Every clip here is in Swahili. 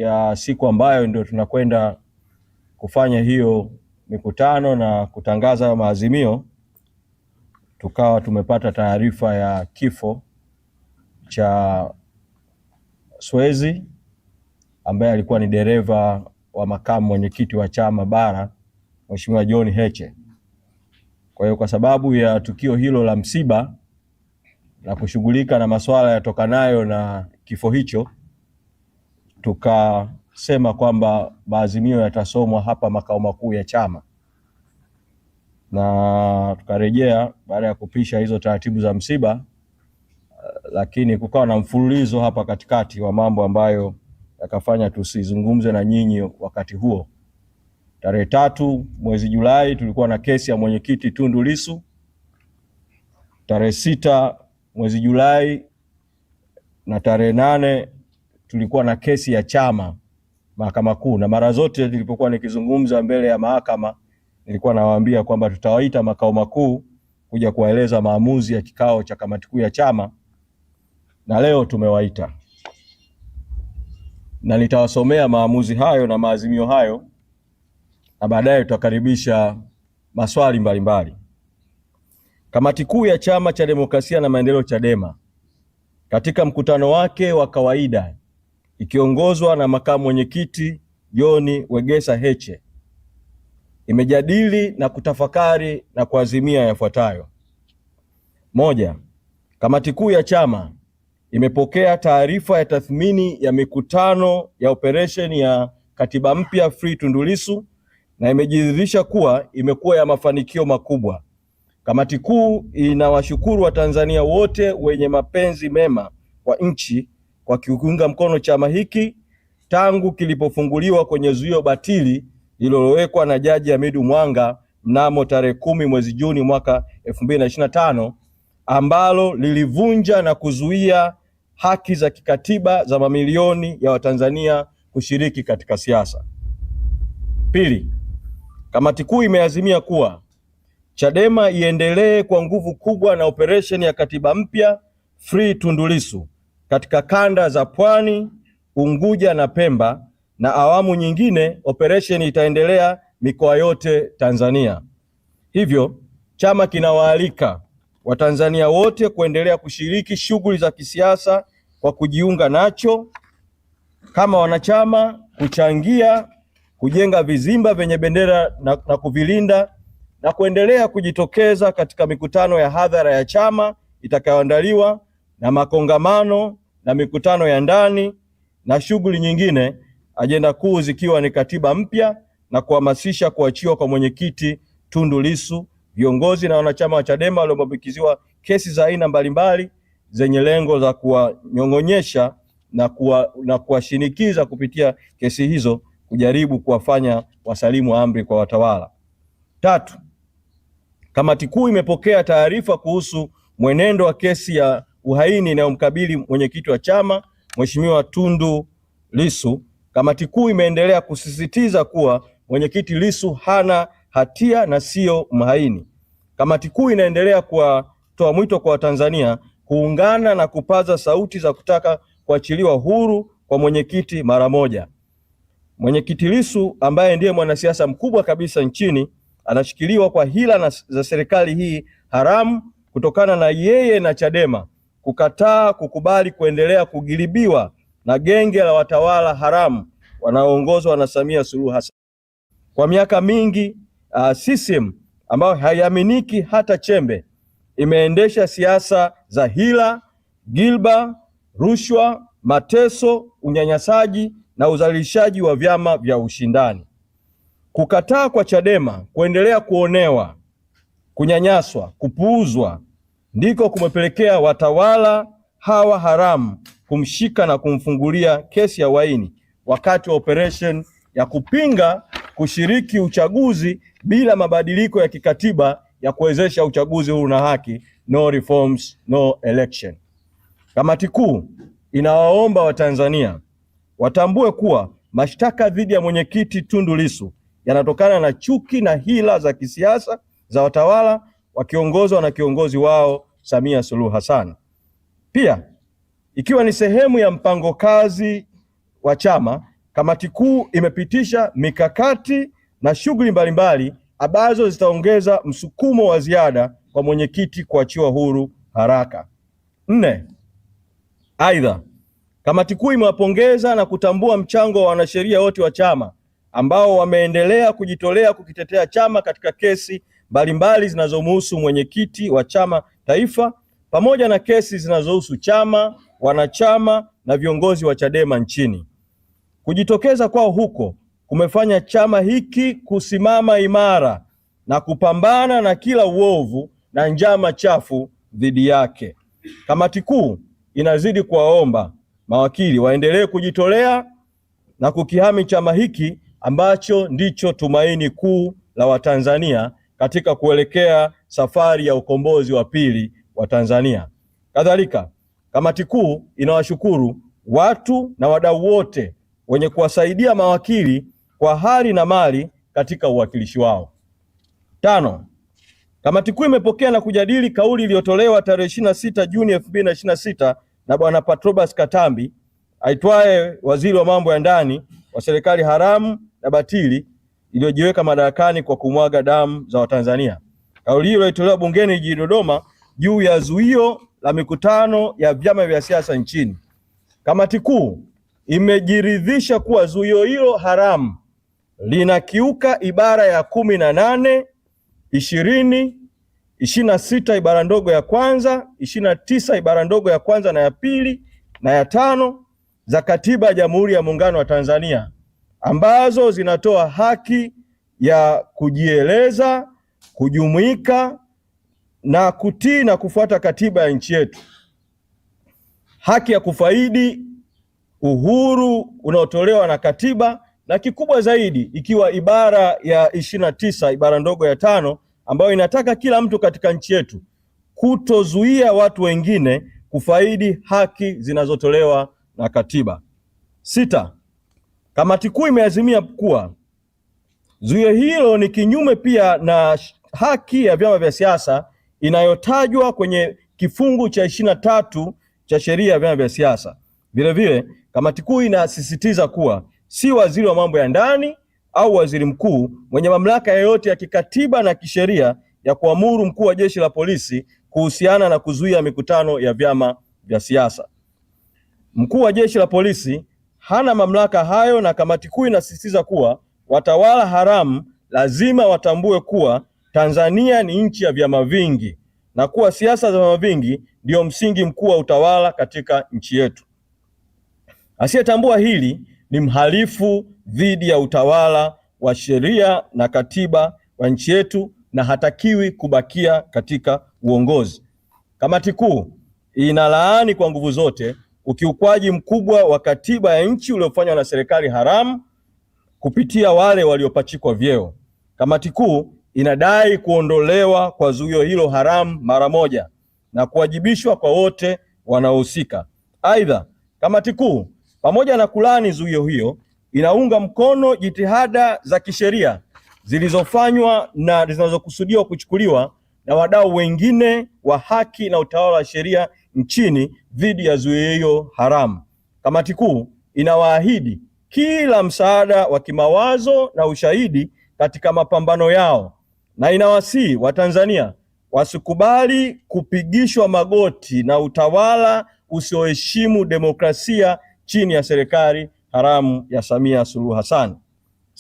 ya siku ambayo ndio tunakwenda kufanya hiyo mikutano na kutangaza maazimio, tukawa tumepata taarifa ya kifo cha Swezi ambaye alikuwa ni dereva wa makamu mwenyekiti wa chama bara, Mheshimiwa John Heche. Kwa hiyo kwa sababu ya tukio hilo la msiba na kushughulika na masuala yatokanayo na kifo hicho, tukasema kwamba maazimio yatasomwa hapa makao makuu ya chama, na tukarejea baada ya kupisha hizo taratibu za msiba, lakini kukawa na mfululizo hapa katikati wa mambo ambayo yakafanya tusizungumze na nyinyi wakati huo. Tarehe 3 mwezi Julai tulikuwa na kesi ya mwenyekiti Tundu Lissu. Tarehe 6 mwezi Julai na tarehe 8 tulikuwa na kesi ya chama Mahakama Kuu, na mara zote nilipokuwa nikizungumza mbele ya mahakama nilikuwa nawaambia kwamba tutawaita makao makuu kuja kuwaeleza maamuzi ya kikao cha kamati kuu ya chama, na leo tumewaita na nitawasomea maamuzi hayo na maazimio hayo, na baadaye tutakaribisha maswali mbalimbali. Kamati kuu ya Chama cha Demokrasia na Maendeleo Chadema katika mkutano wake wa kawaida ikiongozwa na makamu mwenyekiti John Wegesa Heche imejadili na kutafakari na kuazimia yafuatayo. 1. Kamati kuu ya chama imepokea taarifa ya tathmini ya mikutano ya operesheni ya katiba mpya Free Tundu Lissu na imejiridhisha kuwa imekuwa ya mafanikio makubwa. Kamati kuu inawashukuru Watanzania wote wenye mapenzi mema kwa nchi kwa kiunga mkono chama hiki tangu kilipofunguliwa kwenye zuio batili lililowekwa na Jaji Hamidu Mwanga mnamo tarehe 10 mwezi Juni mwaka 2025 ambalo lilivunja na kuzuia haki za kikatiba za mamilioni ya Watanzania kushiriki katika siasa. 2. Kamati kuu imeazimia kuwa Chadema iendelee kwa nguvu kubwa na operesheni ya katiba mpya Free Tundu Lissu katika kanda za Pwani, Unguja na Pemba, na awamu nyingine operesheni itaendelea mikoa yote Tanzania. Hivyo chama kinawaalika Watanzania wote kuendelea kushiriki shughuli za kisiasa kwa kujiunga nacho kama wanachama, kuchangia, kujenga vizimba vyenye bendera na kuvilinda, na kuendelea kujitokeza katika mikutano ya hadhara ya chama itakayoandaliwa na makongamano na mikutano ya ndani na shughuli nyingine, ajenda kuu zikiwa ni katiba mpya na kuhamasisha kuachiwa kwa mwenyekiti Tundu Lissu, viongozi na wanachama wa Chadema waliobambikiziwa kesi za aina mbalimbali zenye lengo za kuwanyong'onyesha na kuwashinikiza kupitia kesi hizo kujaribu kuwafanya wasalimu amri kwa watawala. 3. Kamati kuu imepokea taarifa kuhusu mwenendo wa kesi ya uhaini inayomkabili mwenyekiti wa chama Mheshimiwa Tundu Lissu. Kamati kuu imeendelea kusisitiza kuwa mwenyekiti Lissu hana hatia na sio mhaini. Kamati kuu inaendelea kutoa mwito kwa Watanzania kuungana na kupaza sauti za kutaka kuachiliwa huru kwa mwenyekiti mara moja. Mwenyekiti Lissu ambaye ndiye mwanasiasa mkubwa kabisa nchini anashikiliwa kwa hila za serikali hii haramu kutokana na yeye na Chadema kukataa kukubali kuendelea kugilibiwa na genge la watawala haramu wanaoongozwa na Samia Suluhu Hassan. Kwa miaka mingi CCM ambayo haiaminiki hata chembe imeendesha siasa za hila, gilba, rushwa, mateso, unyanyasaji na uzalishaji wa vyama vya ushindani. Kukataa kwa Chadema kuendelea kuonewa, kunyanyaswa, kupuuzwa ndiko kumepelekea watawala hawa haramu kumshika na kumfungulia kesi ya uhaini wakati wa operation ya kupinga kushiriki uchaguzi bila mabadiliko ya kikatiba ya kuwezesha uchaguzi huru na haki, no reforms, no election. Kamati kuu inawaomba Watanzania watambue kuwa mashtaka dhidi ya mwenyekiti Tundu Lissu yanatokana na chuki na hila za kisiasa za watawala wakiongozwa na kiongozi wao Samia Suluhu Hassan. Pia ikiwa ni sehemu ya mpango kazi wa chama, kamati kuu imepitisha mikakati na shughuli mbalimbali ambazo zitaongeza msukumo wa ziada kwa mwenyekiti kuachiwa huru haraka. 4. Aidha, kamati kuu imewapongeza na kutambua mchango wa wanasheria wote wa chama ambao wameendelea kujitolea kukitetea chama katika kesi mbalimbali zinazomhusu mwenyekiti wa chama taifa pamoja na kesi zinazohusu chama, wanachama na viongozi wa Chadema nchini. Kujitokeza kwao huko kumefanya chama hiki kusimama imara na kupambana na kila uovu na njama chafu dhidi yake. Kamati kuu inazidi kuwaomba mawakili waendelee kujitolea na kukihami chama hiki ambacho ndicho tumaini kuu la Watanzania katika kuelekea safari ya ukombozi wa pili wa Tanzania. Kadhalika, kamati kuu inawashukuru watu na wadau wote wenye kuwasaidia mawakili kwa hali na mali katika uwakilishi wao. 5. Kamati kuu imepokea na kujadili kauli iliyotolewa tarehe 26 Juni 2026 na Bwana Patrobas Katambi aitwaye waziri wa mambo ya ndani wa serikali haramu na batili iliyojiweka madarakani kwa kumwaga damu za Watanzania. Kauli hiyo ilitolewa bungeni jijini Dodoma juu ya zuio la mikutano ya vyama vya siasa nchini. Kamati kuu imejiridhisha kuwa zuio hilo haramu linakiuka ibara ya 18, 20, 26 ibara ndogo ya kwanza, 29 ibara ndogo ya kwanza na ya pili na ya 5 za Katiba ya Jamhuri ya Muungano wa Tanzania ambazo zinatoa haki ya kujieleza, kujumuika na kutii na kufuata katiba ya nchi yetu, haki ya kufaidi uhuru unaotolewa na katiba, na kikubwa zaidi ikiwa ibara ya 29 ibara ndogo ya 5 ambayo inataka kila mtu katika nchi yetu kutozuia watu wengine kufaidi haki zinazotolewa na katiba. 6. Kamati kuu imeazimia kuwa zuio hilo ni kinyume pia na haki ya vyama vya siasa inayotajwa kwenye kifungu cha 23 cha sheria ya vyama vya siasa. Vilevile, kamati kuu inasisitiza kuwa si waziri wa mambo ya ndani au waziri mkuu mwenye mamlaka yoyote ya kikatiba na kisheria ya kuamuru mkuu wa jeshi la polisi kuhusiana na kuzuia mikutano ya vyama vya siasa. Mkuu wa jeshi la polisi hana mamlaka hayo, na kamati kuu inasisitiza kuwa watawala haramu lazima watambue kuwa Tanzania ni nchi ya vyama vingi na kuwa siasa za vyama vingi ndio msingi mkuu wa utawala katika nchi yetu. Asiyetambua hili ni mhalifu dhidi ya utawala wa sheria na katiba wa nchi yetu na hatakiwi kubakia katika uongozi. Kamati kuu inalaani kwa nguvu zote ukiukwaji mkubwa wa katiba ya nchi uliofanywa na serikali haramu kupitia wale waliopachikwa vyeo. Kamati kuu inadai kuondolewa kwa zuio hilo haramu mara moja na kuwajibishwa kwa wote wanaohusika. Aidha, kamati kuu pamoja na kulaani zuio hiyo inaunga mkono jitihada za kisheria zilizofanywa na zinazokusudiwa kuchukuliwa na wadau wengine wa haki na utawala wa sheria nchini dhidi ya zuio hiyo haramu. Kamati kuu inawaahidi kila msaada wa kimawazo na ushahidi katika mapambano yao na inawasihi Watanzania wasikubali kupigishwa magoti na utawala usioheshimu demokrasia chini ya serikali haramu ya Samia Suluhu Hassan.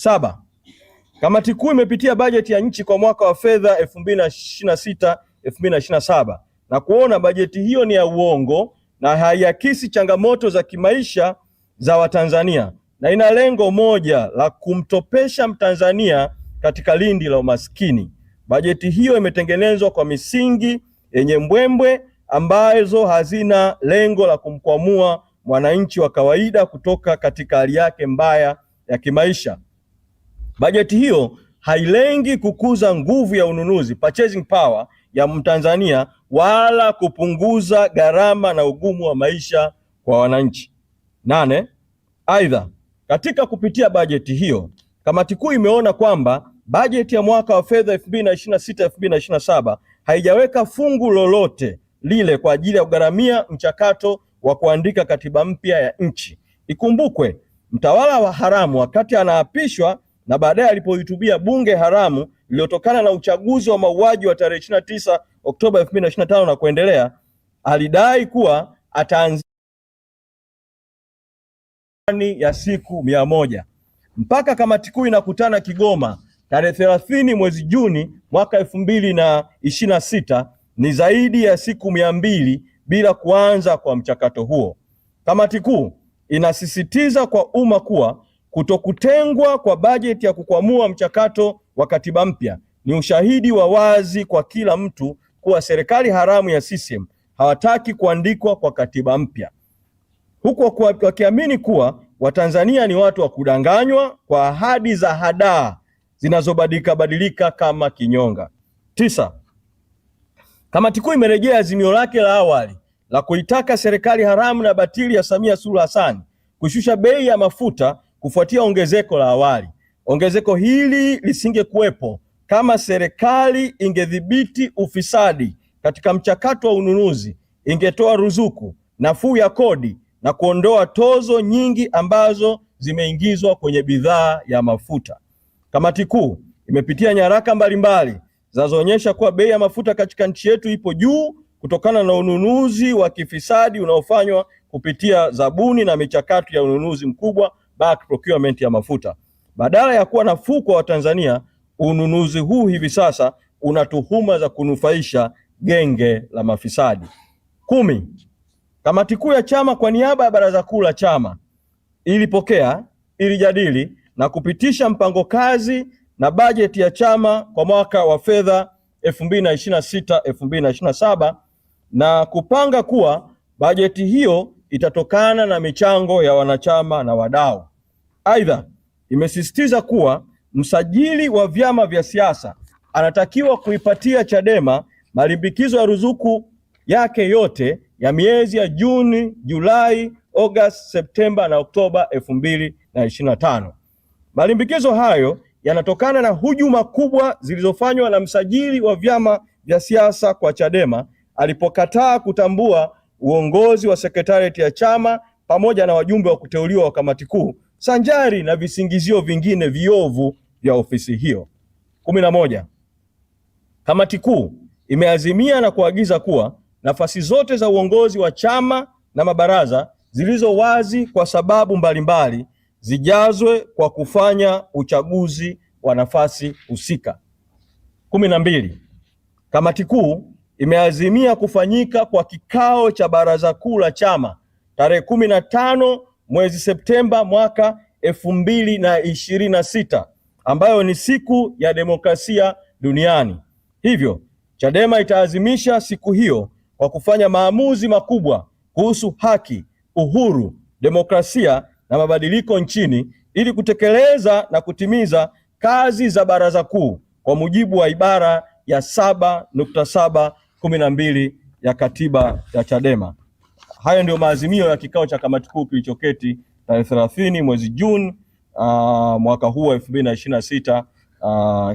7. Kamati kuu imepitia bajeti ya nchi kwa mwaka wa fedha 2026-2027 na kuona bajeti hiyo ni ya uongo na haiakisi changamoto za kimaisha za Watanzania na ina lengo moja la kumtopesha Mtanzania katika lindi la umaskini. Bajeti hiyo imetengenezwa kwa misingi yenye mbwembwe ambazo hazina lengo la kumkwamua mwananchi wa kawaida kutoka katika hali yake mbaya ya kimaisha. Bajeti hiyo hailengi kukuza nguvu ya ununuzi, purchasing power ya Mtanzania, wala kupunguza gharama na ugumu wa maisha kwa wananchi. 8. Aidha, katika kupitia bajeti hiyo, kamati kuu imeona kwamba bajeti ya mwaka wa fedha 2026-2027 haijaweka fungu lolote lile kwa ajili ya kugharamia mchakato wa kuandika katiba mpya ya nchi. Ikumbukwe mtawala wa haramu wakati anaapishwa na baadaye alipohutubia bunge haramu lililotokana na uchaguzi wa mauaji wa tarehe 29 Oktoba 2025 na kuendelea, alidai kuwa ataanzia ndani ya siku 100. Mpaka kamati kuu inakutana Kigoma tarehe 30 mwezi Juni mwaka 2026, ni zaidi ya siku 200 bila kuanza kwa mchakato huo. Kamati kuu inasisitiza kwa umma kuwa kutokutengwa kwa bajeti ya kukwamua mchakato wa katiba mpya ni ushahidi wa wazi kwa kila mtu kuwa serikali haramu ya CCM hawataki kuandikwa kwa katiba mpya, huku wakiamini kuwa Watanzania ni watu wa kudanganywa kwa ahadi za hadaa zinazobadilika kama kinyonga. 9. Kamati kuu imerejea azimio lake la awali la kuitaka serikali haramu na batili ya Samia Suluhu Hassan kushusha bei ya mafuta kufuatia ongezeko la awali. Ongezeko hili lisingekuwepo kama serikali ingedhibiti ufisadi katika mchakato wa ununuzi, ingetoa ruzuku, nafuu ya kodi na kuondoa tozo nyingi ambazo zimeingizwa kwenye bidhaa ya mafuta. Kamati kuu imepitia nyaraka mbalimbali zinazoonyesha kuwa bei ya mafuta katika nchi yetu ipo juu kutokana na ununuzi wa kifisadi unaofanywa kupitia zabuni na michakato ya ununuzi mkubwa, bulk procurement ya mafuta. Badala ya kuwa nafuu kwa Watanzania, ununuzi huu hivi sasa una tuhuma za kunufaisha genge la mafisadi. 10. Kamati kuu ya chama kwa niaba ya Baraza Kuu la chama ilipokea, ilijadili na kupitisha mpango kazi na bajeti ya chama kwa mwaka wa fedha 2026-2027 na kupanga kuwa bajeti hiyo itatokana na michango ya wanachama na wadau. Aidha, imesisitiza kuwa msajili wa vyama vya siasa anatakiwa kuipatia Chadema malimbikizo ya ruzuku yake yote ya miezi ya Juni, Julai, Agosti, Septemba na Oktoba 2025. Malimbikizo hayo yanatokana na hujuma kubwa zilizofanywa na msajili wa vyama vya siasa kwa Chadema alipokataa kutambua uongozi wa sekretarieti ya chama pamoja na wajumbe wa kuteuliwa wa kamati kuu, sanjari na visingizio vingine viovu vya ofisi hiyo. 11. Kamati kuu imeazimia na kuagiza kuwa nafasi zote za uongozi wa chama na mabaraza zilizo wazi kwa sababu mbalimbali zijazwe kwa kufanya uchaguzi wa nafasi husika. 12. Kamati kuu imeazimia kufanyika kwa kikao cha Baraza Kuu la chama tarehe 15 mwezi Septemba mwaka 2026, ambayo ni siku ya demokrasia duniani. Hivyo Chadema itaazimisha siku hiyo kwa kufanya maamuzi makubwa kuhusu haki, uhuru, demokrasia na mabadiliko nchini ili kutekeleza na kutimiza kazi za Baraza Kuu kwa mujibu wa ibara ya 7.712 ya katiba ya Chadema. Hayo ndio maazimio ya kikao cha kamati kuu kilichoketi tarehe 30 mwezi Juni mwaka huu 2026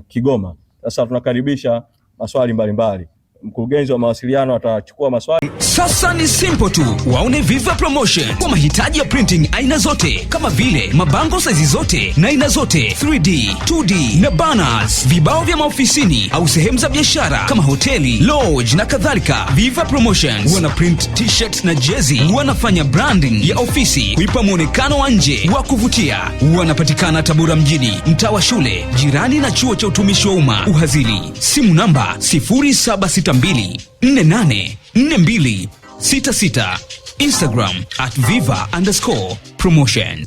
Kigoma. Sasa tunakaribisha maswali mbalimbali. Mkurugenzi wa mawasiliano atachukua maswali. Sasa ni simple tu. Waone Viva Promotion kwa mahitaji ya printing aina zote kama vile mabango size zote na aina zote, 3D, 2D na banners, vibao vya maofisini au sehemu za biashara kama hoteli, lodge na kadhalika. Viva Promotions wana print t-shirt na jezi, wanafanya branding ya ofisi kuipa muonekano wa nje wa kuvutia. Wanapatikana Tabora mjini, mtaa wa shule, jirani na chuo cha utumishi wa umma Uhazili. Simu namba 0762484266. Instagram @viva_promotion.